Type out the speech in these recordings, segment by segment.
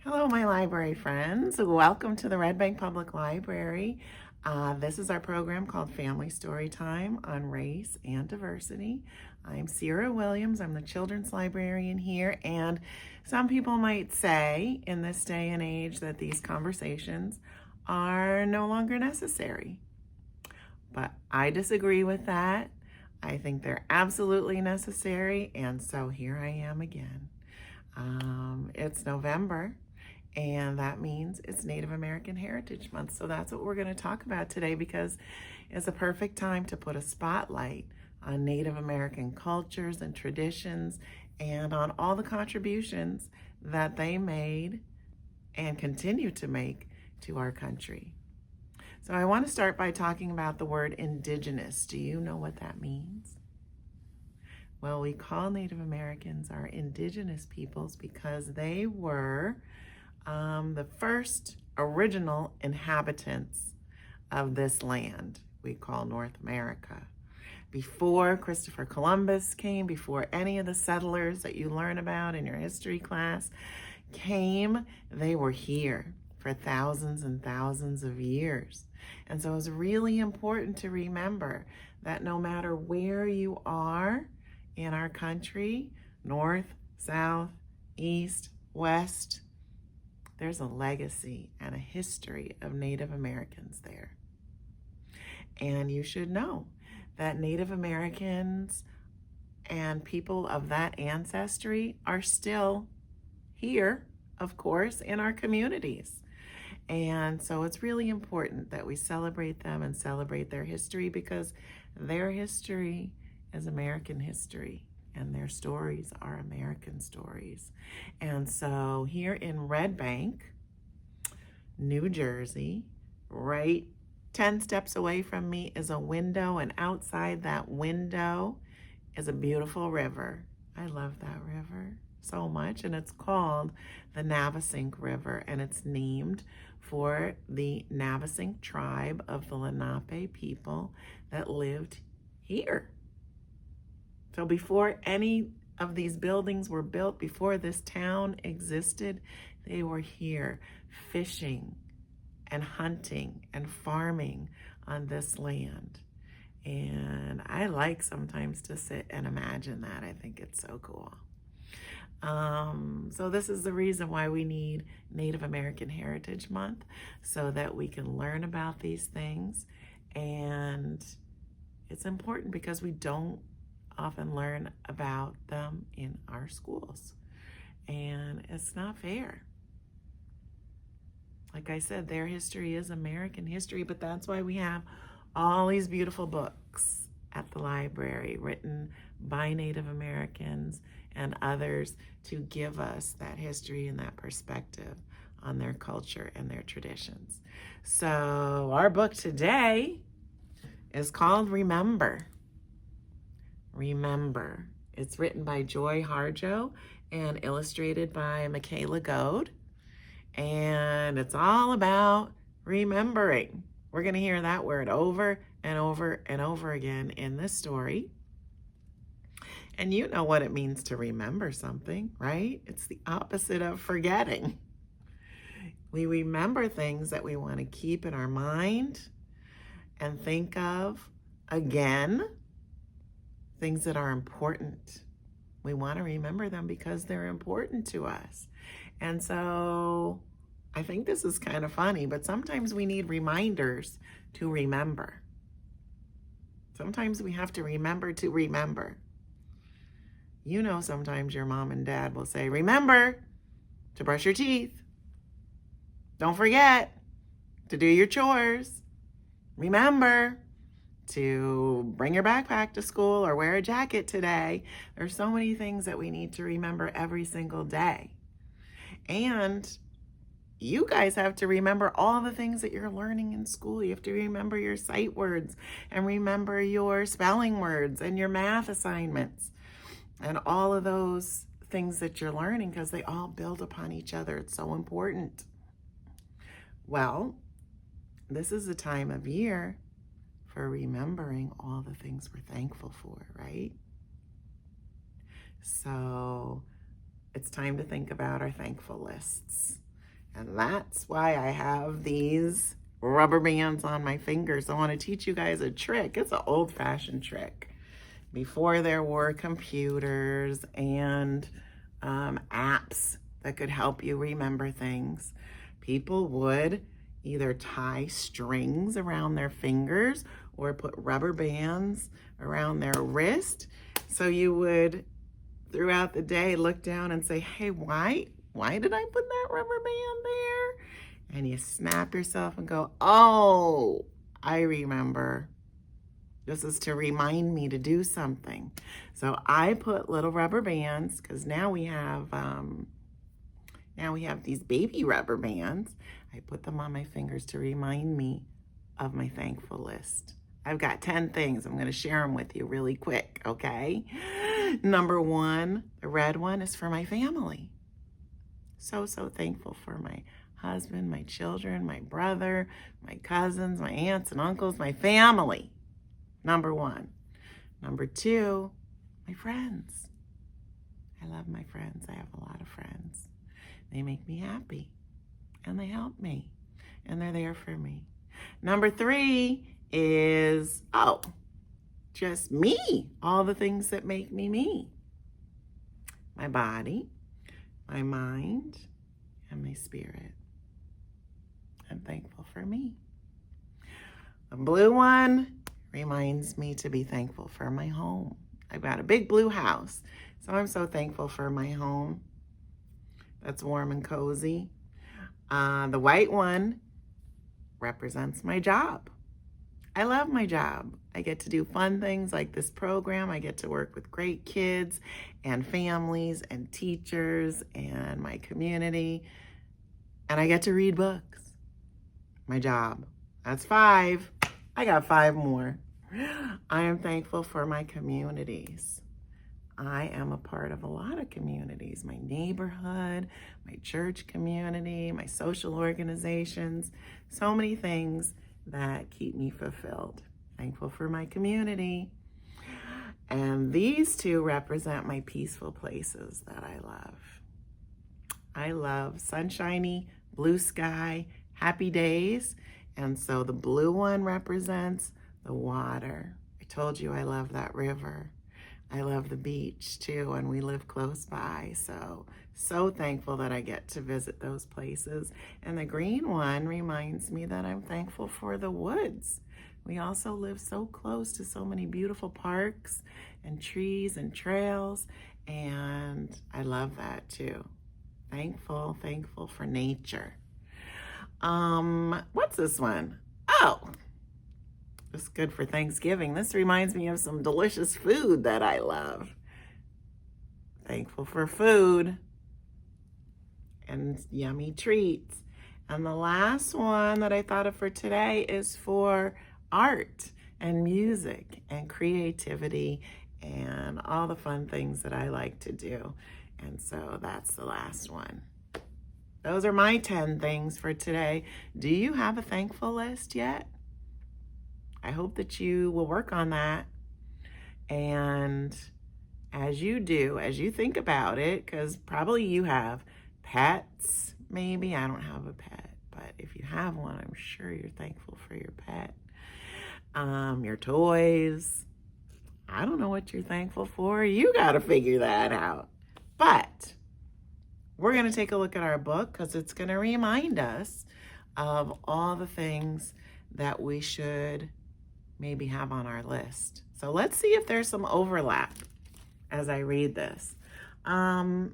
Hello, my library friends. Welcome to the Red Bank Public Library. This is our program called Family Story Time on Race and Diversity. I'm Sierra Williams. I'm the children's librarian here, and some people might say in this day and age that these conversations are no longer necessary. But I disagree with that. I think they're absolutely necessary, and so here I am again. It's November, and that means it's Native American Heritage Month. So that's what we're going to talk about today, because it's a perfect time to put a spotlight on Native American cultures and traditions and on all the contributions that they made and continue to make to our country. So I want to start by talking about the word indigenous. Do you know what that means? Well, we call Native Americans our indigenous peoples because they were the first original inhabitants of this land we call North America. Before Christopher Columbus came, before any of the settlers that you learn about in your history class came, they were here for thousands and thousands of years. And so it's really important to remember that no matter where you are in our country, north, south, east, west, there's a legacy and a history of Native Americans there. And you should know that Native Americans and people of that ancestry are still here, of course, in our communities. And so it's really important that we celebrate them and celebrate their history, because their history is American history and their stories are American stories. And so here in Red Bank, New Jersey, right 10 steps away from me is a window, and outside that window is a beautiful river. I love that river so much, and it's called the Navesink River, and it's named for the Navesink tribe of the Lenape people that lived here. So before any of these buildings were built, before this town existed, they were here fishing and hunting and farming on this land. And I like sometimes to sit and imagine that. I think it's so cool. So this is the reason why we need Native American Heritage Month, so that we can learn about these things. And it's important because we don't often learn about them in our schools, and it's not fair. Like I said, their history is American history, but that's why we have all these beautiful books at the library written by Native Americans and others to give us that history and that perspective on their culture and their traditions. So our book today is called Remember. Remember. It's written by Joy Harjo and illustrated by Michaela Goad. And it's all about remembering. We're going to hear that word over and over and over again in this story. And you know what it means to remember something, right? It's the opposite of forgetting. We remember things that we want to keep in our mind and think of again. Things that are important. We want to remember them because they're important to us. And so I think this is kind of funny, but sometimes we need reminders to remember. Sometimes we have to remember to remember. You know, sometimes your mom and dad will say, remember to brush your teeth. Don't forget to do your chores. Remember to bring your backpack to school or wear a jacket today. There's so many things that we need to remember every single day. And you guys have to remember all the things that you're learning in school. You have to remember your sight words and remember your spelling words and your math assignments and all of those things that you're learning, because they all build upon each other. It's so important. Well, this is a time of year for remembering all the things we're thankful for, right? So it's time to think about our thankful lists. And that's why I have these rubber bands on my fingers. I want to teach you guys a trick. It's an old-fashioned trick. Before there were computers and apps that could help you remember things, people would either tie strings around their fingers or put rubber bands around their wrist. So you would, throughout the day, look down and say, hey, why did I put that rubber band there? And you snap yourself and go, oh, I remember. This is to remind me to do something. So I put little rubber bands, because now we have these baby rubber bands. I put them on my fingers to remind me of my thankful list. I've got 10 things. I'm going to share them with you really quick, okay? Number 1, the red one, is for my family. So thankful for my husband, my children, my brother, my cousins, my aunts and uncles, my family. Number 1. Number 2, my friends. I love my friends. I have a lot of friends. They make me happy, and they help me, and they're there for me. Number 3 is, just me. All the things that make me me. My body, my mind, and my spirit. I'm thankful for me. The blue one reminds me to be thankful for my home. I've got a big blue house, so I'm so thankful for my home. That's warm and cozy. The white one represents my job. I love my job. I get to do fun things like this program. I get to work with great kids and families and teachers and my community. And I get to read books. My job. That's 5. I got 5 more. I am thankful for my communities. I am a part of a lot of communities, my neighborhood, my church community, my social organizations, so many things that keep me fulfilled. Thankful for my community. And these 2 represent my peaceful places that I love. I love sunshiny, blue sky, happy days. And so the blue one represents the water. I told you I love that river. I love the beach too, and we live close by. So thankful that I get to visit those places. And the green one reminds me that I'm thankful for the woods. We also live so close to so many beautiful parks and trees and trails, and I love that too. Thankful for nature. What's this one? Oh, it's good for Thanksgiving. This reminds me of some delicious food that I love. Thankful for food and yummy treats. And the last one that I thought of for today is for art and music and creativity and all the fun things that I like to do. And so that's the last one. Those are my 10 things for today. Do you have a thankful list yet? I hope that you will work on that. And as you do, as you think about it, because probably you have pets, maybe. I don't have a pet, but if you have one, I'm sure you're thankful for your pet. Your toys. I don't know what you're thankful for. You got to figure that out. But we're going to take a look at our book because it's going to remind us of all the things that we should maybe have on our list. So let's see if there's some overlap as I read this. I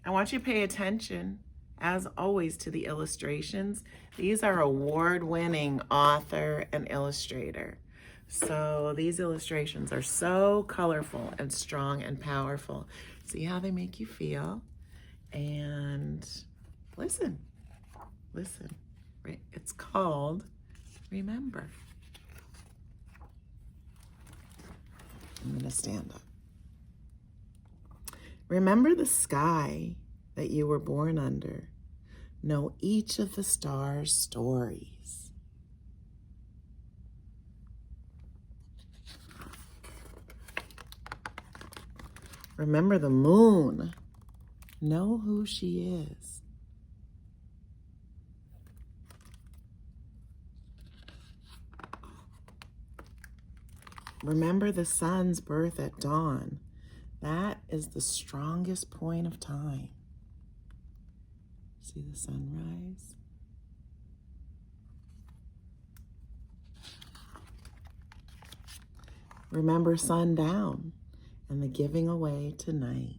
want you to pay attention, as always, to the illustrations. These are award-winning author and illustrator. So these illustrations are so colorful and strong and powerful. See how they make you feel? And listen. It's called Remember. I'm going to stand up. Remember the sky that you were born under. Know each of the stars' stories. Remember the moon. Know who she is. Remember the sun's birth at dawn. That is the strongest point of time. See the sunrise? Remember sundown and the giving away tonight.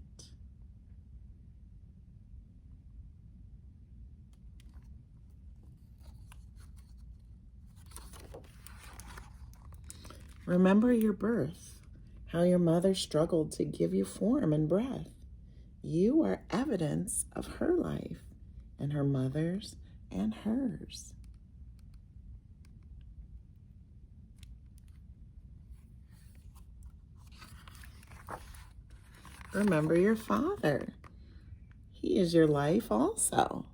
Remember your birth, how your mother struggled to give you form and breath. You are evidence of her life and her mother's and hers. Remember your father. He is your life also.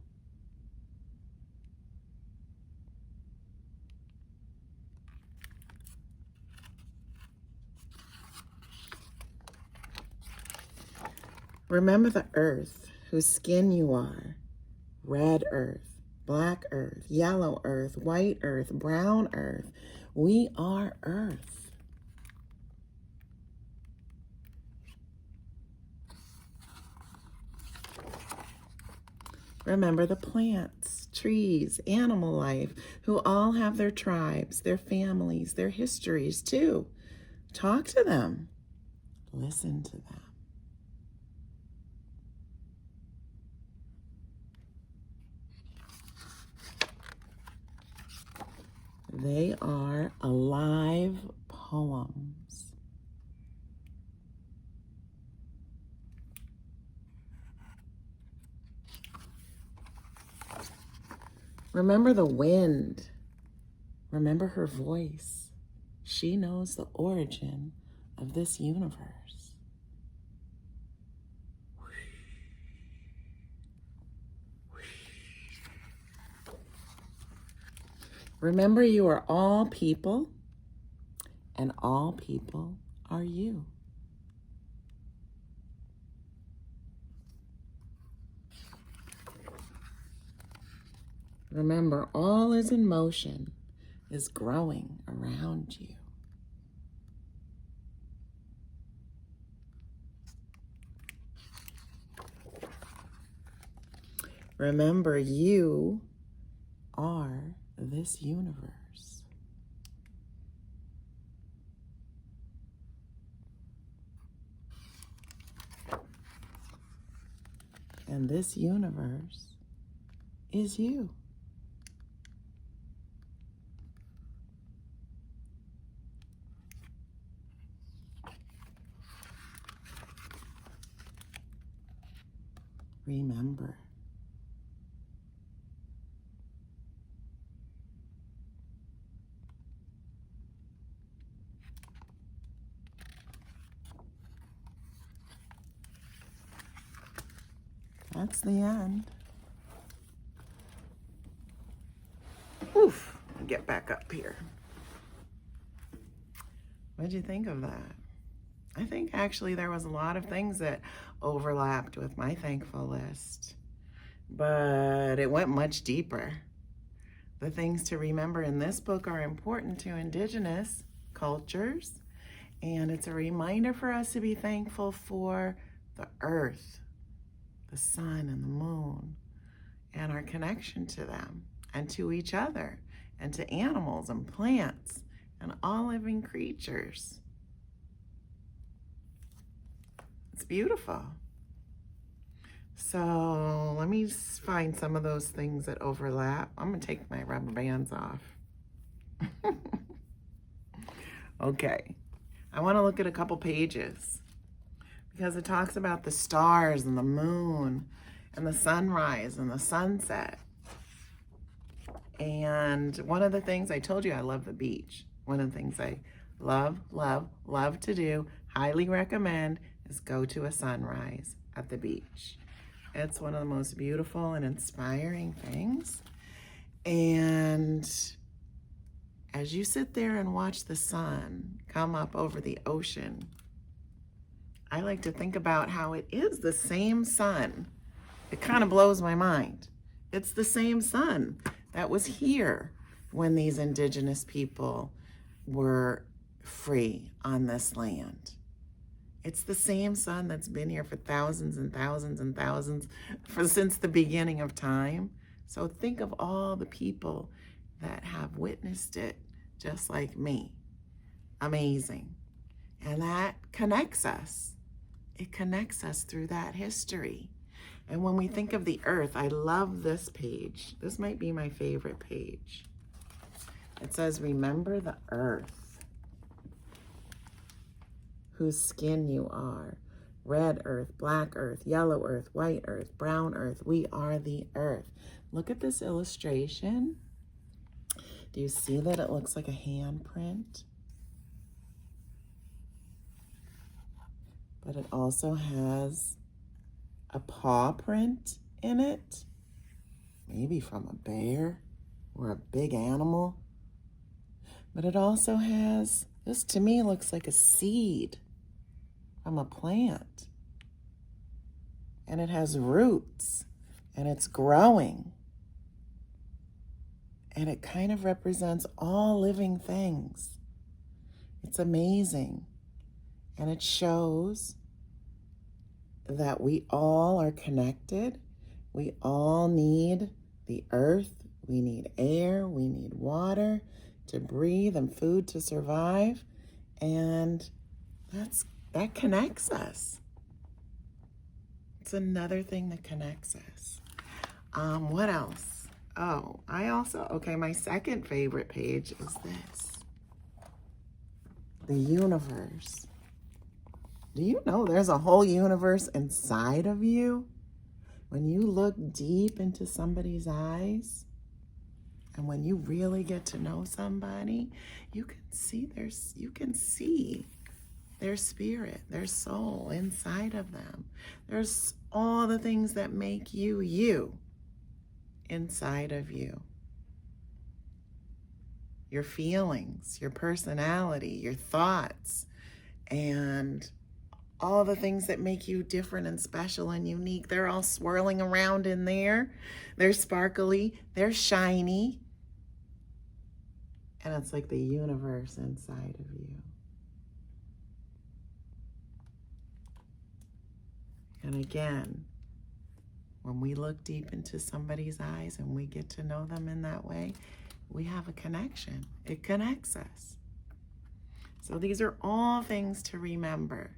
Remember the earth, whose skin you are. Red earth, black earth, yellow earth, white earth, brown earth. We are earth. Remember the plants, trees, animal life, who all have their tribes, their families, their histories too. Talk to them. Listen to them. They are alive poems. Remember the wind. Remember her voice. She knows the origin of this universe. Remember, you are all people, and all people are you. Remember, all is in motion, is growing around you. Remember, you are this universe. And this universe is you. Remember. That's the end. Oof, get back up here. What did you think of that? I think actually there was a lot of things that overlapped with my thankful list, but it went much deeper. The things to remember in this book are important to Indigenous cultures, and it's a reminder for us to be thankful for the earth, the sun and the moon, and our connection to them and to each other and to animals and plants and all living creatures. It's beautiful. So let me find some of those things that overlap. I'm gonna take my rubber bands off. Okay, I wanna look at a couple pages because it talks about the stars and the moon and the sunrise and the sunset. And one of the things I told you, I love the beach. One of the things I love to do, highly recommend, is go to a sunrise at the beach. It's one of the most beautiful and inspiring things. And as you sit there and watch the sun come up over the ocean, I like to think about how it is the same sun. It kind of blows my mind. It's the same sun that was here when these Indigenous people were free on this land. It's the same sun that's been here for thousands and thousands and thousands since the beginning of time. So think of all the people that have witnessed it just like me. Amazing. And that connects us. It connects us through that history. And when we think of the earth, I love this page. This might be my favorite page. It says, remember the earth, whose skin you are. Red earth, black earth, yellow earth, white earth, brown earth. We are the earth. Look at this illustration. Do you see that it looks like a handprint? But it also has a paw print in it, maybe from a bear or a big animal. But it also has, this to me looks like a seed from a plant. And it has roots and it's growing. And it kind of represents all living things. It's amazing. And it shows that we all are connected. We all need the earth. We need air. We need water to breathe and food to survive. And that connects us. It's another thing that connects us. What else? Oh, okay, my second favorite page is this. The universe. Do you know there's a whole universe inside of you? When you look deep into somebody's eyes, and when you really get to know somebody, you can see their spirit, their soul inside of them. There's all the things that make you you inside of you. Your feelings, your personality, your thoughts, and all the things that make you different and special and unique. They're all swirling around in there. They're sparkly, they're shiny. And it's like the universe inside of you. And again, when we look deep into somebody's eyes and we get to know them in that way, we have a connection. It connects us. So these are all things to remember.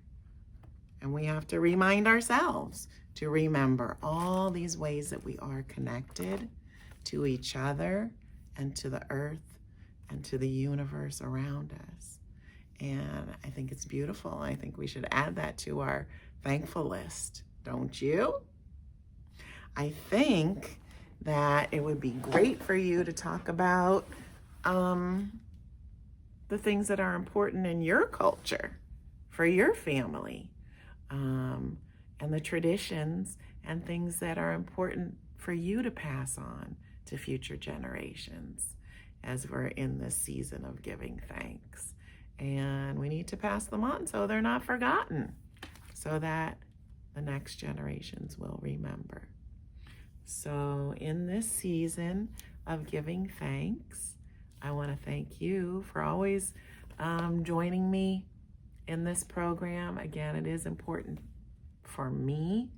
And we have to remind ourselves to remember all these ways that we are connected to each other and to the earth and to the universe around us. And I think it's beautiful. I think we should add that to our thankful list, don't you? I think that it would be great for you to talk about the things that are important in your culture, for your family, and the traditions and things that are important for you to pass on to future generations as we're in this season of giving thanks. And we need to pass them on so they're not forgotten, so that the next generations will remember. So in this season of giving thanks, I want to thank you for always joining me in this program. Again, it is important for me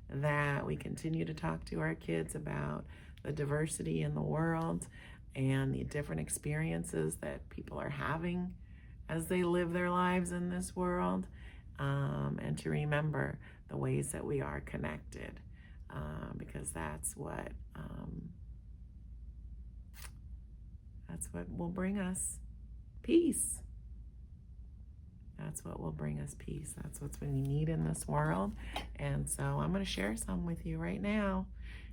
that we continue to talk to our kids about the diversity in the world and the different experiences that people are having as they live their lives in this world, and to remember the ways that we are connected, because that's what will bring us peace. That's what will bring us peace. That's what we need in this world. And so I'm going to share some with you right now.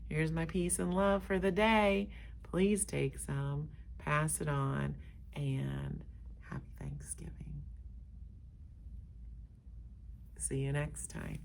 Here's my peace and love for the day. Please take some, pass it on, and happy Thanksgiving. See you next time.